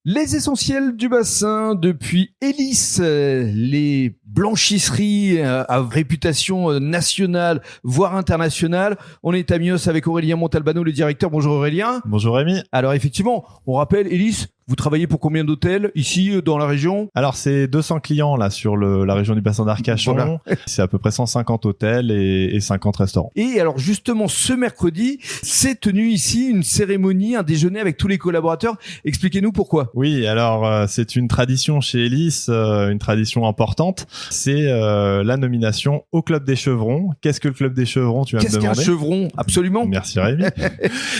Les essentiels du bassin depuis Hélice, les blanchisseries à réputation nationale, voire internationale. On est à Mios avec Aurélien Montalbano, le directeur. Bonjour Aurélien. Bonjour Rémi. Alors effectivement, on rappelle Hélice, vous travaillez pour combien d'hôtels ici dans la région ? Alors c'est 200 clients là sur la région du bassin d'Arcachon. Voilà. C'est à peu près 150 hôtels et 50 restaurants. Et alors justement ce mercredi, s'est tenue ici une cérémonie, un déjeuner avec tous les collaborateurs. Expliquez-nous pourquoi. Oui, alors c'est une tradition chez Hélice, une tradition importante. C'est la nomination au Club des Chevrons. Qu'est-ce que le Club des Chevrons, tu vas me demander ? Qu'est-ce qu'un chevron ? Absolument. Merci Rémi.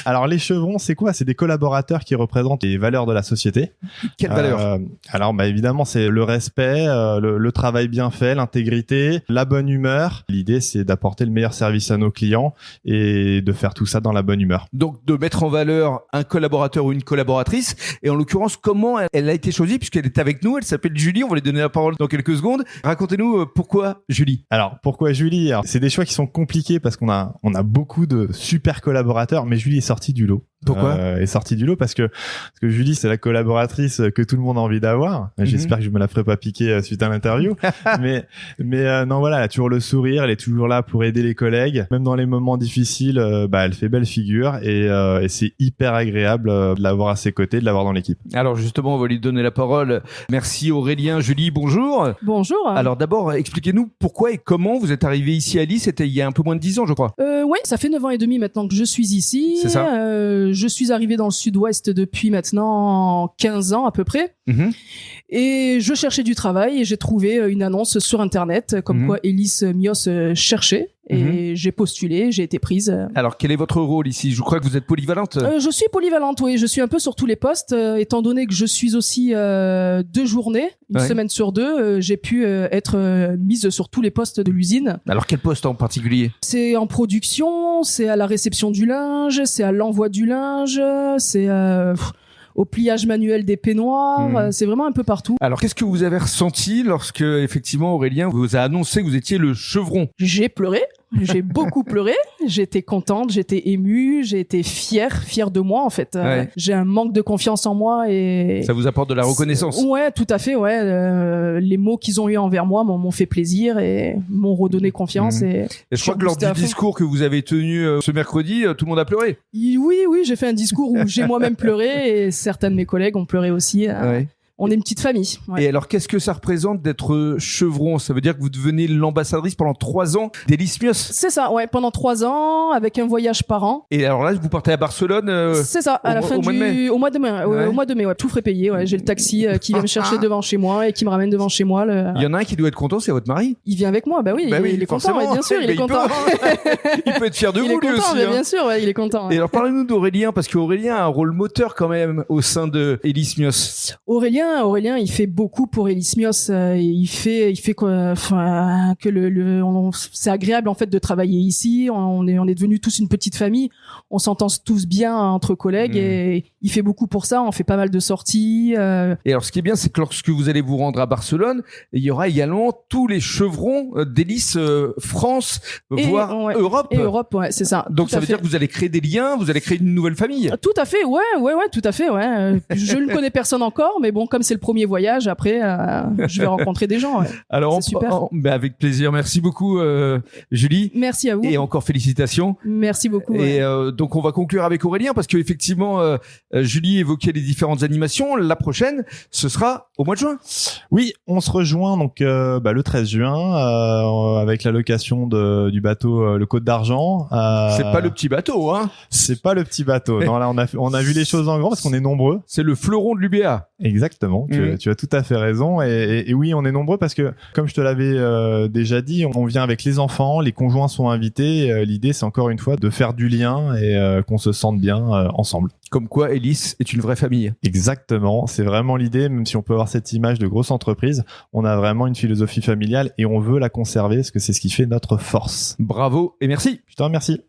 Alors les chevrons, c'est quoi ? C'est des collaborateurs qui représentent les valeurs de la société. Quelle valeur ? Alors évidemment, c'est le respect, le travail bien fait, l'intégrité, la bonne humeur. L'idée, c'est d'apporter le meilleur service à nos clients et de faire tout ça dans la bonne humeur. Donc de mettre en valeur un collaborateur ou une collaboratrice. Et en l'occurrence, comment elle a été choisie, puisqu'elle est avec nous. Elle s'appelle Julie. On va lui donner la parole dans quelques secondes. Racontez-nous pourquoi Julie. Alors pourquoi Julie ? Alors, c'est des choix qui sont compliqués parce qu'on a beaucoup de super collaborateurs, mais Julie est sortie du lot. Pourquoi est sortie du lot parce que Julie, c'est la collaboratrice que tout le monde a envie d'avoir. J'espère que je me la ferai pas piquer suite à l'interview. mais non, voilà, elle a toujours le sourire, elle est toujours là pour aider les collègues. Même dans les moments difficiles, elle fait belle figure et c'est hyper agréable de l'avoir à ses côtés, de l'avoir dans l'équipe. Alors justement, on va lui donner la parole. Merci Aurélien. Julie, bonjour. Bonjour. Alors d'abord, expliquez-nous pourquoi et comment vous êtes arrivé ici à Hélice. C'était il y a un peu moins de 10 ans, je crois. Oui, ça fait 9 ans et demi maintenant que je suis ici. C'est ça. Je suis arrivé dans le sud-ouest depuis maintenant 15 ans à peu près. Et je cherchais du travail et j'ai trouvé une annonce sur Internet comme quoi Hélice Mios cherchait. Et j'ai postulé, j'ai été prise. Alors, quel est votre rôle ici ? Je crois que vous êtes polyvalente. Je suis polyvalente, oui. Je suis un peu sur tous les postes, étant donné que je suis aussi 2 journées, une semaine sur 2. J'ai pu être mise sur tous les postes de l'usine. Alors, quel poste en particulier ? C'est en production, c'est à la réception du linge, c'est à l'envoi du linge, c'est au pliage manuel des peignoirs, c'est vraiment un peu partout. Alors, qu'est-ce que vous avez ressenti lorsque, effectivement, Aurélien vous a annoncé que vous étiez le chevron ? J'ai pleuré. J'ai beaucoup pleuré, j'étais contente, j'étais émue, j'ai été fière de moi en fait. J'ai un manque de confiance en moi et ça vous apporte de la reconnaissance. Ouais, tout à fait, ouais. Les mots qu'ils ont eu envers moi m'ont fait plaisir et m'ont redonné confiance. Et je crois que lors du discours que vous avez tenu ce mercredi, tout le monde a pleuré. Oui, j'ai fait un discours où j'ai moi-même pleuré et certains de mes collègues ont pleuré aussi. On est une petite famille. Et alors, qu'est-ce que ça représente d'être chevron ? Ça veut dire que vous devenez l'ambassadrice pendant 3 ans d'Hélice Mios ? C'est ça, ouais, pendant 3 ans, avec un voyage par an. Et alors là, vous partez à Barcelone c'est ça, à la fin au mois de mai. Au mois de mai, tout frais payé. Ouais. J'ai le taxi qui vient me chercher devant chez moi et qui me ramène devant chez moi. Il y en a un qui doit être content, c'est votre mari. Il vient avec moi, il est content, bien sûr, il est content. Il peut être fier de vous, lui aussi. Bien sûr, il est content. Et alors, parlez-nous d'Aurélien, parce qu'Aurélien a un rôle moteur quand même au sein de Hélice Mios. Aurélien, il fait beaucoup pour Hélice Mios. Il fait quoi, c'est agréable en fait de travailler ici. On est devenus tous une petite famille. On s'entend tous bien entre collègues et il fait beaucoup pour ça. On fait pas mal de sorties. Et alors, ce qui est bien, c'est que lorsque vous allez vous rendre à Barcelone, il y aura également tous les chevrons d'Hélice France, voire Europe. Et Europe, ouais, c'est ça. Donc ça veut dire que vous allez créer des liens, vous allez créer une nouvelle famille. Tout à fait, ouais, tout à fait, ouais. Je ne connais personne encore, mais bon, comme c'est le premier voyage, après, je vais rencontrer des gens. Ouais. Alors, c'est super. Avec plaisir. Merci beaucoup, Julie. Merci à vous. Et encore félicitations. Merci beaucoup. Et donc, on va conclure avec Aurélien parce qu'effectivement, Julie évoquait les différentes animations. La prochaine, ce sera au mois de juin. Oui, on se rejoint donc le 13 juin avec la location du bateau le Côte d'Argent. C'est pas le petit bateau, hein ? C'est pas le petit bateau. Non, là, on a vu les choses en grand parce qu'on est nombreux. C'est le fleuron de l'UBA. Exactement. Tu as tout à fait raison. Et oui, on est nombreux parce que, comme je te l'avais déjà dit, on vient avec les enfants, les conjoints sont invités. L'idée, c'est encore une fois de faire du lien et qu'on se sente bien ensemble. Comme quoi, Hélice est une vraie famille. Exactement. C'est vraiment l'idée, même si on peut avoir cette image de grosse entreprise, on a vraiment une philosophie familiale et on veut la conserver parce que c'est ce qui fait notre force. Bravo et merci. Je te remercie.